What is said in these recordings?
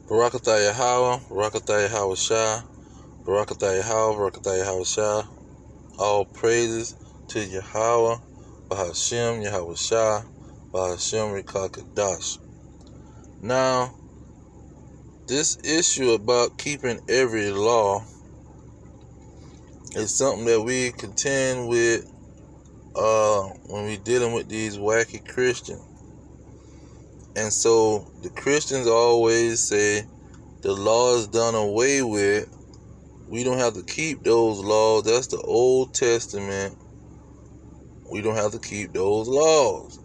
Barakatah Yahweh, Barakatah Yahweh Shah, Barakatah Yahweh, Barakatah Yahweh Shah. All praises to Yahweh, Bahashem, Yahweh Shah, Bahashem Rikakadash. Now, this issue about keeping every law is something that we contend with when we're dealing with these wacky Christians. And so the Christians always say the law is done away with. We don't have to keep those laws. That's the Old Testament. We don't have to keep those laws.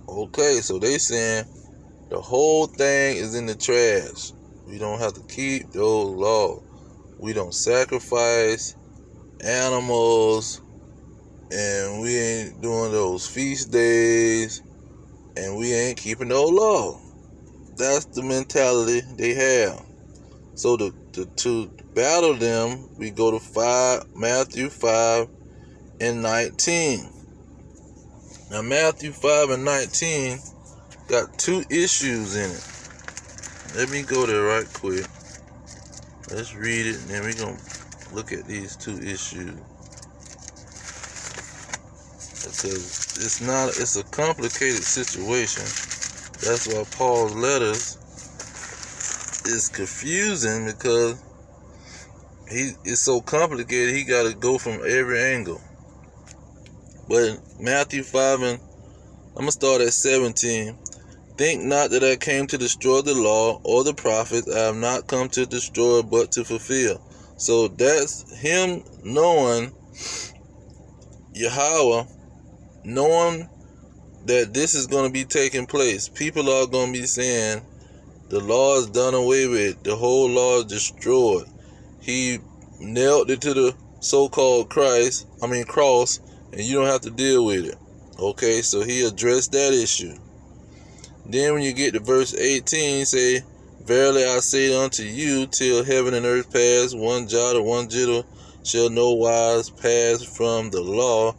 Okay, so they saying the whole thing is in the trash. We don't have to keep those laws. We don't sacrifice animals, and we ain't doing those feast days, and we ain't keeping those laws. That's the mentality they have. So to battle them, we go to Matthew 5 and 19. Now Matthew 5 and 19 got two issues in it. Let me go there right quick. Let's read it, and then we're going to look at these two issues. Because it's a complicated situation. That's why Paul's letters is confusing, because it's so complicated, he got to go from every angle. But Matthew 5 and I'm going to start at 17. Think not that I came to destroy the law or the prophets. I have not come to destroy but to fulfill. So that's him knowing, Yahweh, knowing that this is going to be taking place. People are going to be saying the law is done away with. The whole law is destroyed. He nailed it to the so-called cross, and you don't have to deal with it. Okay, so he addressed that issue. Then when you get to verse 18, say, Verily I say unto you, till heaven and earth pass, one jot or one tittle shall no wise pass from the law,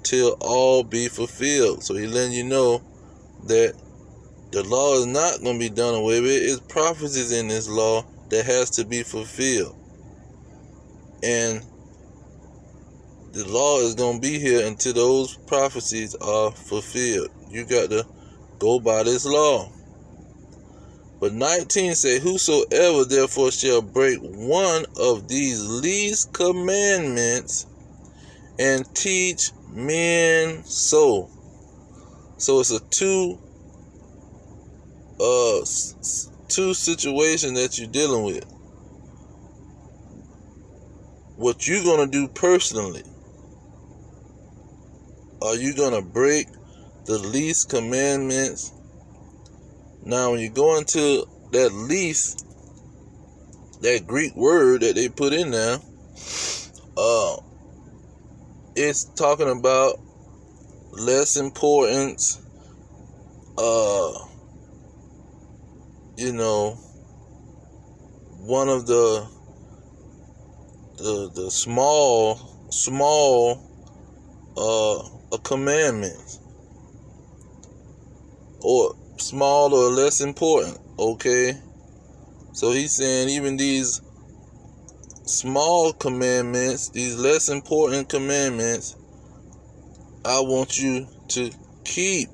till all be fulfilled. So he letting you know that the law is not going to be done away with. It's prophecies in this law that has to be fulfilled. And the law is going to be here until those prophecies are fulfilled. You got to go by this law. But 19 say, Whosoever therefore shall break one of these least commandments and teach men so. So it's a two situation that you're dealing with. What you gonna do personally? Are you gonna break the least commandments? Now, when you go into that least, that Greek word that they put in there, it's talking about less importance. One of the small commandments, or small or less important. Okay, so he's saying even these small commandments, these less important commandments, I want you to keep.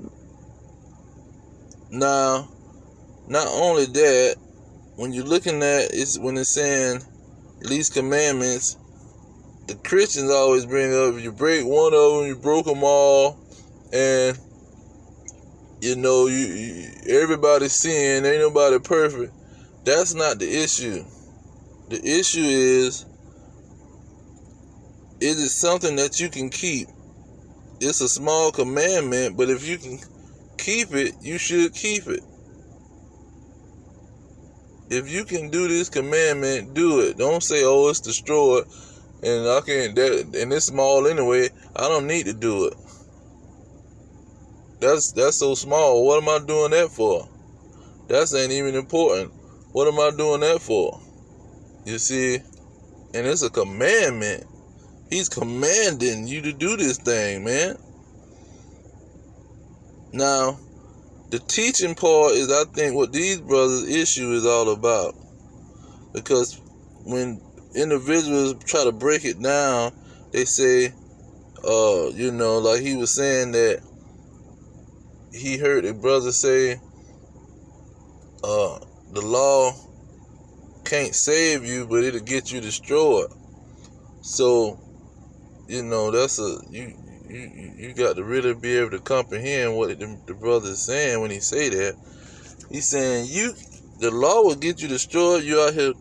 Now, not only that, when you're looking at it, when it's saying least commandments, the Christians always bring up, you break one of them, you broke them all, and everybody's sin, ain't nobody perfect. That's not the issue. The issue is it something that you can keep? It's a small commandment, but if you can keep it, you should keep it. If you can do this commandment, do it. Don't say, oh, it's destroyed, and I can't, and it's small anyway, I don't need to do it. That's so small. What am I doing that for? That ain't even important. What am I doing that for? You see? And it's a commandment. He's commanding you to do this thing, man. Now, the teaching part is, I think, what these brothers' issue is all about. Because when individuals try to break it down, they say, like he was saying that he heard a brother say, the law can't save you, but it'll get you destroyed. So, that's you got to really be able to comprehend what the brother is saying when he say that. He's saying the law will get you destroyed. You out here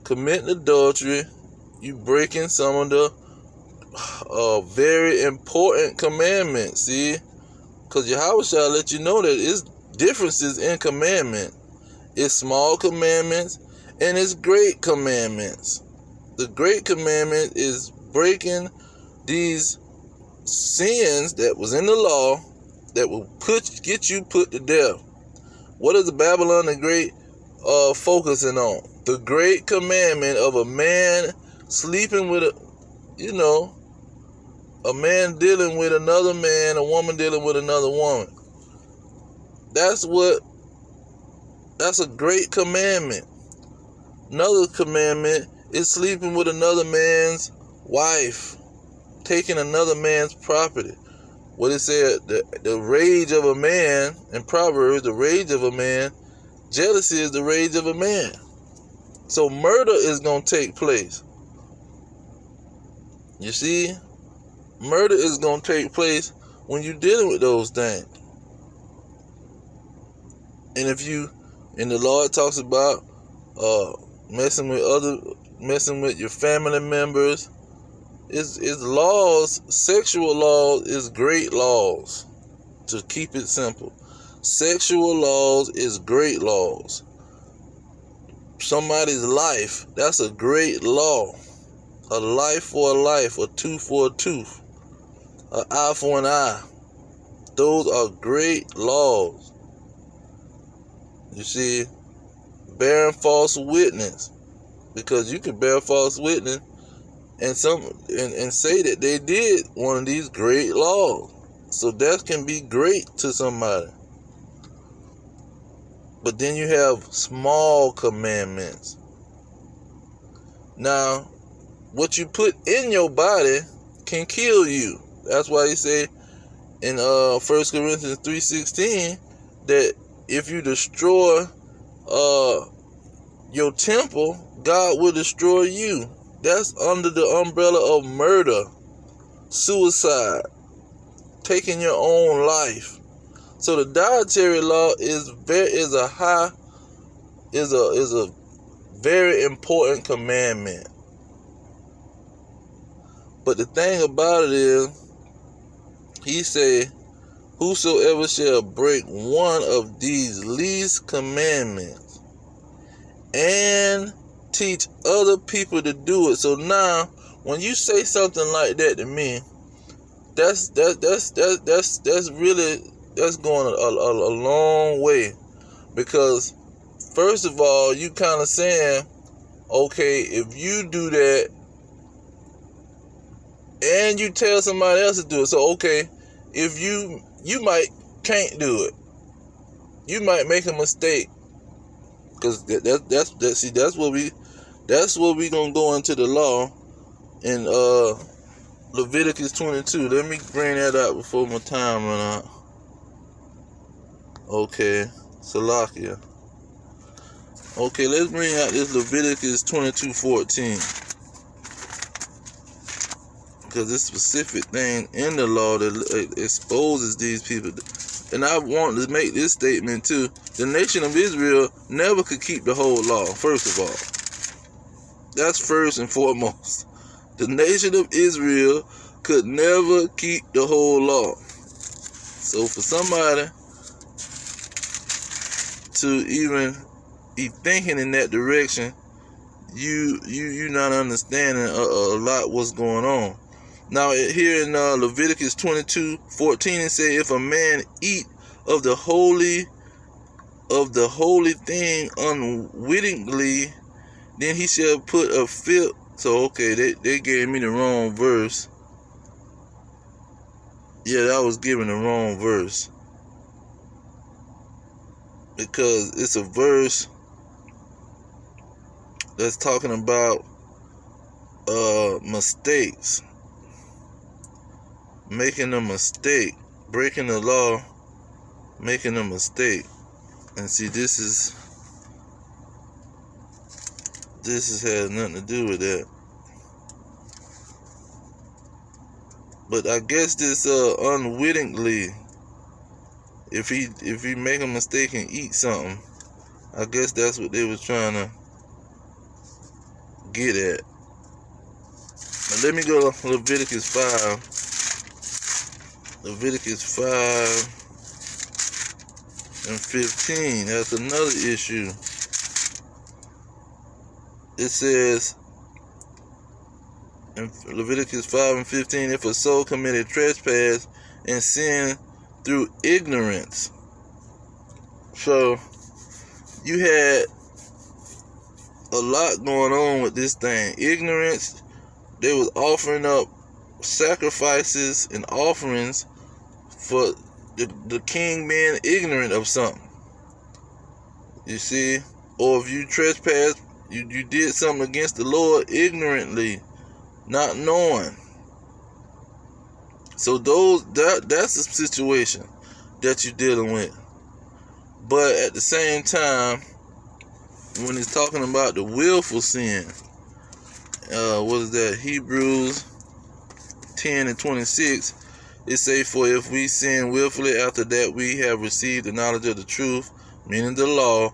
committing adultery. You breaking some of the very important commandments. See, because Yahweh shall let you know that it's differences in commandment. It's small commandments and it's great commandments. The great commandment is breaking these sins that was in the law that will get you put to death. What is the Babylon the Great focusing on? The great commandment of a man sleeping with a man dealing with another man, a woman dealing with another woman. That's a great commandment. Another commandment is sleeping with another man's wife, taking another man's property. What it said, the rage of a man, in Proverbs, the rage of a man, jealousy is the rage of a man. So murder is going to take place. You see, murder is going to take place when you're dealing with those things. And the Lord talks about messing with your family members. It's laws, sexual laws is great laws, to keep it simple. Sexual laws is great laws. Somebody's life, that's a great law. A life for a life, a tooth for a tooth, an eye for an eye. Those are great laws. You see, bearing false witness, because you can bear false witness and say that they did one of these great laws. So that can be great to somebody. But then you have small commandments. Now, what you put in your body can kill you. That's why he say in 1 Corinthians 3:16 that if you destroy your temple, God will destroy you. That's under the umbrella of murder, suicide, taking your own life. So the dietary law is a very important commandment. But the thing about it is, he say, whosoever shall break one of these least commandments and teach other people to do it. So now, when you say something like that to me, that's going a long way. Because first of all, you kind of saying, okay, if you do that and you tell somebody else to do it, so okay, if you can't do it, you might make a mistake. Because that's what we gonna go into the law in Leviticus 22. Let me bring that out before my time run out. Okay, Salakia. Okay, let's bring out this Leviticus 22:14. Because this specific thing in the law that exposes these people. And I want to make this statement too. The nation of Israel never could keep the whole law, first of all. That's first and foremost. The nation of Israel could never keep the whole law. So for somebody to even be thinking in that direction, you not understanding a lot what's going on. Now here in Leviticus 22:14 it say, if a man eat of the holy thing unwittingly, then he shall put a filth. So okay, they gave me the wrong verse. Yeah, I was given the wrong verse. because it's a verse that's talking about mistakes, making a mistake, breaking the law, making a mistake. And see, this has nothing to do with that. But I guess this unwittingly, if he make a mistake and eat something, I guess that's what they was trying to get at. Now let me go to Leviticus 5. Leviticus 5:15. That's another issue. It says in Leviticus 5:15, if a soul committed trespass and sin through ignorance. So you had a lot going on with this thing. Ignorance. They was offering up sacrifices and offerings for the king being ignorant of something. You see? Or if you trespass, you did something against the Lord ignorantly, not knowing. So that's the situation that you're dealing with. But at the same time, when he's talking about the willful sin, what is that? Hebrews 10:26. It say, for if we sin willfully after that we have received the knowledge of the truth, meaning the law,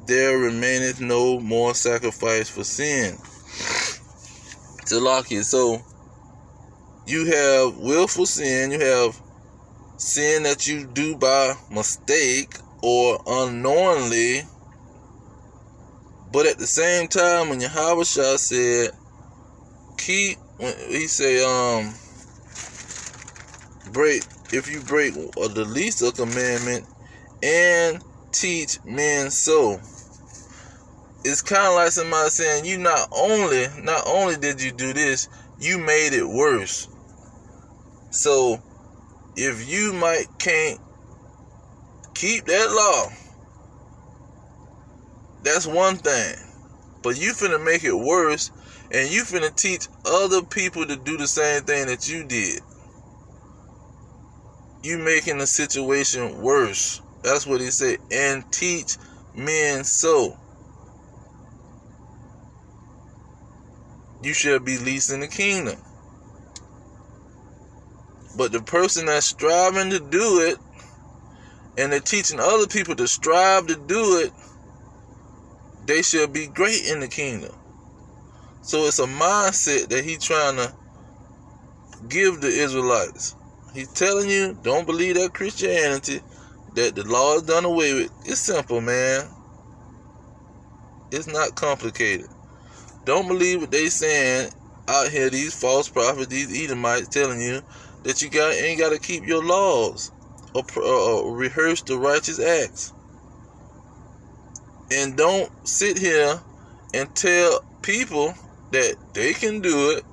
there remaineth no more sacrifice for sin. So you have willful sin, you have sin that you do by mistake or unknowingly. But at the same time, when Yahweh Shah said, if you break the least of commandment and teach men so, it's kind of like somebody saying, you not only did you do this, you made it worse. So if you can't keep that law, that's one thing. But you finna make it worse, and you finna teach other people to do the same thing that you did. You making the situation worse. That's what he said. And teach men so. You shall be least in the kingdom. But the person that's striving to do it, and they're teaching other people to strive to do it, they shall be great in the kingdom. So it's a mindset that he's trying to give the Israelites. He's telling you, don't believe that Christianity, that the law is done away with. It's simple, man. It's not complicated. Don't believe what they saying out here, these false prophets, these Edomites telling you that you ain't got to keep your laws or rehearse the righteous acts. And don't sit here and tell people that they can do it.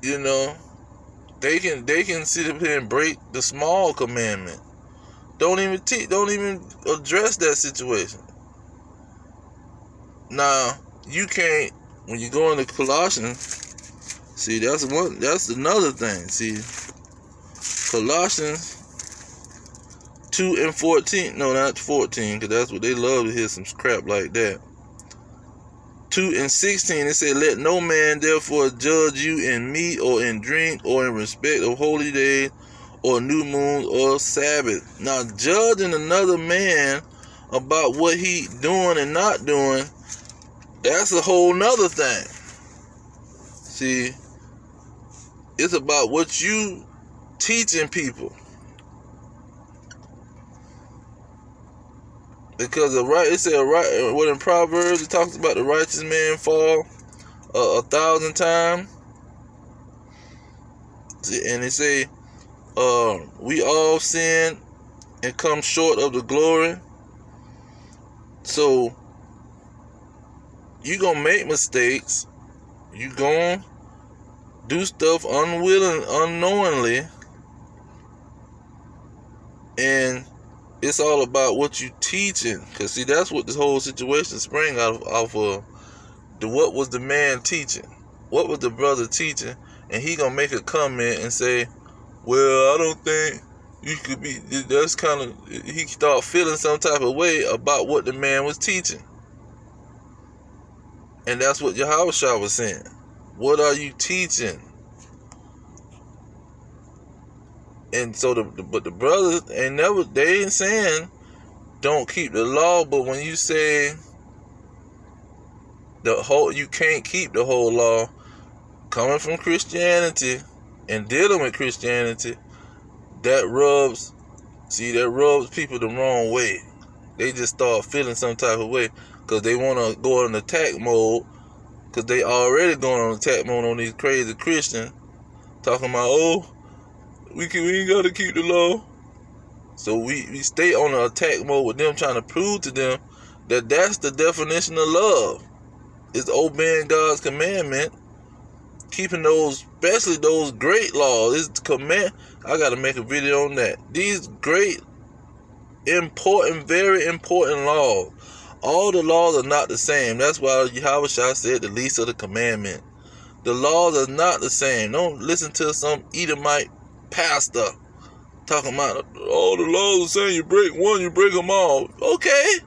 You know, they can sit up here and break the small commandment. Don't even address that situation. Now, you can't, when you go into Colossians, see, that's another thing. See, Colossians 2:14, no, not 14, because that's what they love to hear, some crap like that. 2:16, it said, let no man therefore judge you in meat or in drink or in respect of holy days or new moons or Sabbath. Now, judging another man about what he doing and not doing, that's a whole nother thing. See, it's about what you teaching people. Because it said what in Proverbs it talks about the righteous man fall 1,000 times. And it say we all sin and come short of the glory. So you gonna make mistakes. You gonna do stuff unknowingly. And it's all about what you teaching. Because, see, that's what this whole situation sprang out of. What was the man teaching? What was the brother teaching? And he gonna make a comment and say, well, I don't think you could be. That's kind of, he start feeling some type of way about what the man was teaching. And that's what Yahushua was saying. What are you teaching? And so but the brothers they ain't saying don't keep the law, but when you say you can't keep the whole law, coming from Christianity and dealing with Christianity, that rubs people the wrong way. They just start feeling some type of way because they want to go in attack mode, because they already going on attack mode on these crazy Christians, talking about, oh, we ain't got to keep the law. So we stay on the attack mode with them, trying to prove to them that that's the definition of love. It's obeying God's commandment, keeping those, especially those great laws. It's command. I got to make a video on that. These great, important, very important laws. All the laws are not the same. That's why Yahushua said the least of the commandment. The laws are not the same. Don't listen to some Edomite pastor talking about all the laws are the same. You break one, you break them all. Okay.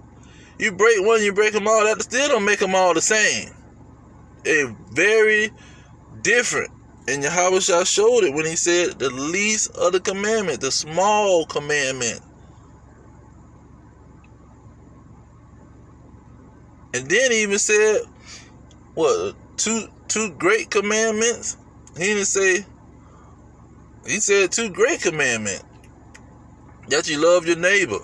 You break one, you break them all. That still don't make them all the same. They're very different. And Yahushua showed it when he said the least of the commandment, the small commandment. And then he even said, what, two great commandments? He didn't say, he said 2 great commandments. That you love your neighbor.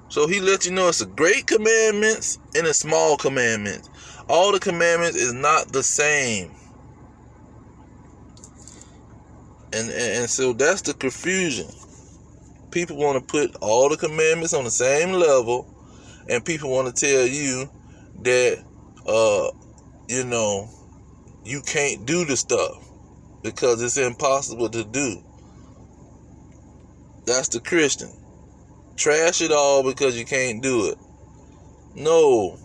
So he let you know it's a great commandments and a small commandments. All the commandments is not the same. And so that's the confusion. People want to put all the commandments on the same level, and people want to tell you that you can't do the stuff because it's impossible to do. That's the Christian. Trash it all because you can't do it. No,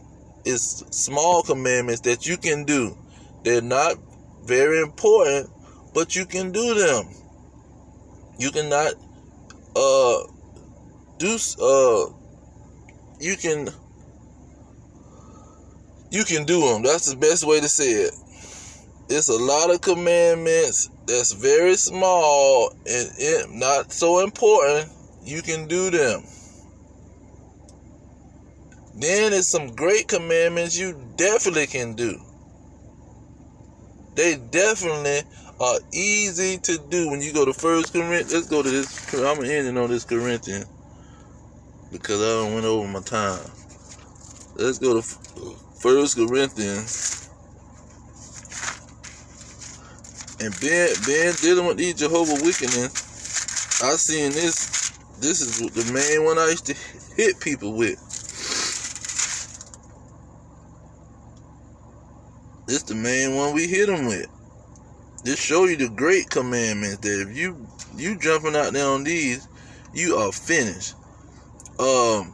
it's small commandments that you can do. They're not very important, but you can do them. You cannot you can do them. That's the best way to say it. It's a lot of commandments that's very small and not so important. You can do them. Then there's some great commandments you definitely can do. They definitely are easy to do. When you go to 1 Corinthians, let's go to this. I'm ending on this Corinthians because I don't went over my time. Let's go to 1 Corinthians. And being dealing with these Jehovah Witnesses, I seen this. This is the main one I used to hit people with. This the main one we hit them with. This show you the great commandments that if you jumping out there on these, you are finished. 1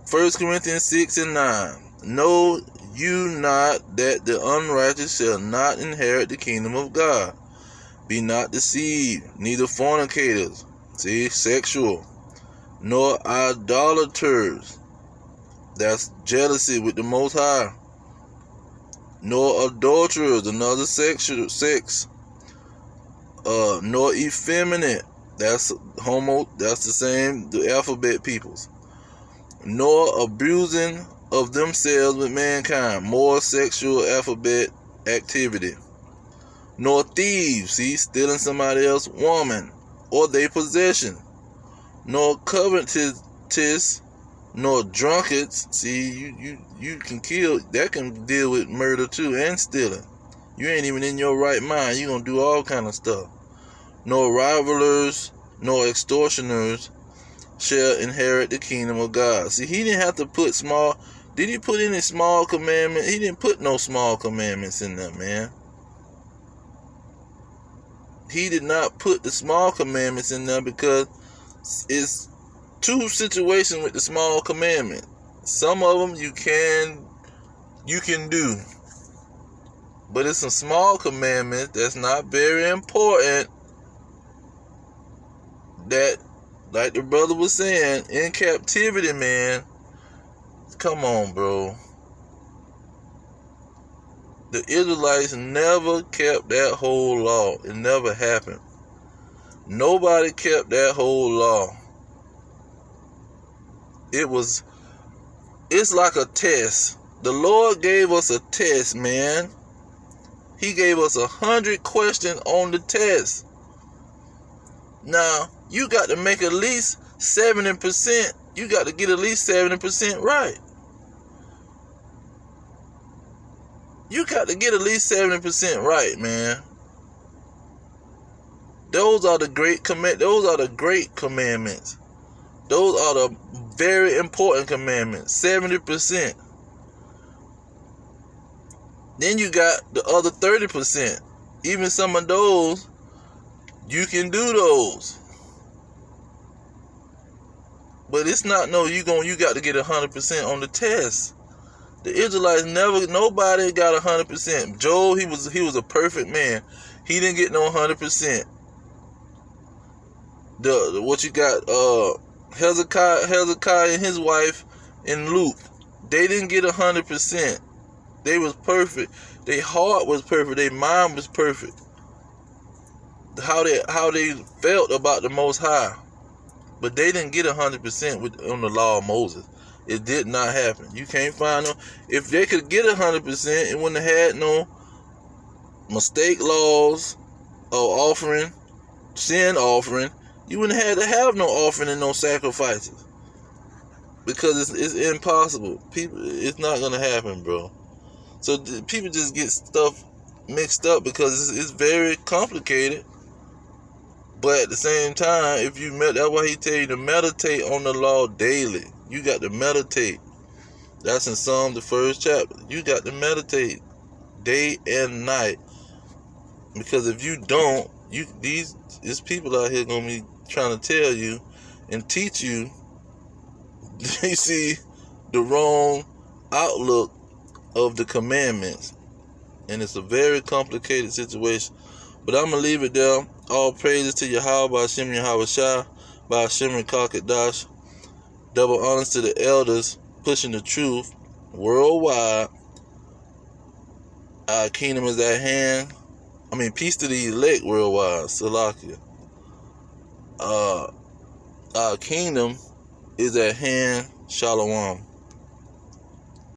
Corinthians 6:9. Know you not that the unrighteous shall not inherit the kingdom of God. Be not deceived, neither fornicators, see, sexual, nor idolaters, that's jealousy with the Most High, nor adulterers, another sex, nor effeminate, that's homo, that's the same, the alphabet peoples, nor abusing of themselves with mankind, more sexual alphabet activity, nor thieves, see, stealing somebody else's woman or their possession, nor covetous, nor drunkards, see, you can kill, that can deal with murder too, and stealing. You ain't even in your right mind, you gonna do all kind of stuff. Nor rivalers, nor extortioners shall inherit the kingdom of God. See, he didn't have to put small. Did he put any small commandments? He didn't put no small commandments in there, man. He did not put the small commandments in there because It's two situations with the small commandment. Some of them you can do, but it's some small commandments that's not very important, that, like the brother was saying, in captivity, man. Come on, bro. The Israelites never kept that whole law. It never happened. Nobody kept that whole law. It's like a test. The Lord gave us a test, man. He gave us 100 questions on the test. Now, you got to make at least 70%. You got to get at least 70% right. You got to get at least 70% right, man. Those are the great commandments. Those are the very important commandments. 70%. Then you got the other 30%. Even some of those, you can do those. But it's not you got to get 100% on the test. The Israelites nobody got 100%. Job, he was a perfect man. He didn't get no 100%. What you got, Hezekiah and his wife and Luke, they didn't get 100%. They was perfect. Their heart was perfect. Their mind was perfect. How they felt about the Most High, but they didn't get 100% on the law of Moses. It did not happen. You can't find them. If they could get 100%, it wouldn't have had no mistake laws or offering, sin offering. You wouldn't have to have no offering and no sacrifices, because it's impossible. It's not gonna happen, bro. So people just get stuff mixed up because it's very complicated. But at the same time, that's why he tell you to meditate on the law daily. You got to meditate. That's in Psalm, the 1st chapter. You got to meditate day and night. Because if you don't, these people out here gonna be trying to tell you and teach you, you see, the wrong outlook of the commandments. And it's a very complicated situation. But I'm going to leave it there. All praises to Yahweh, by Hashem Yahweh Shai, by Hashem Kakadash. Double honors to the elders pushing the truth worldwide. Our kingdom is at hand. Peace to the elect worldwide. Salakia. Our kingdom is at hand. Shalom.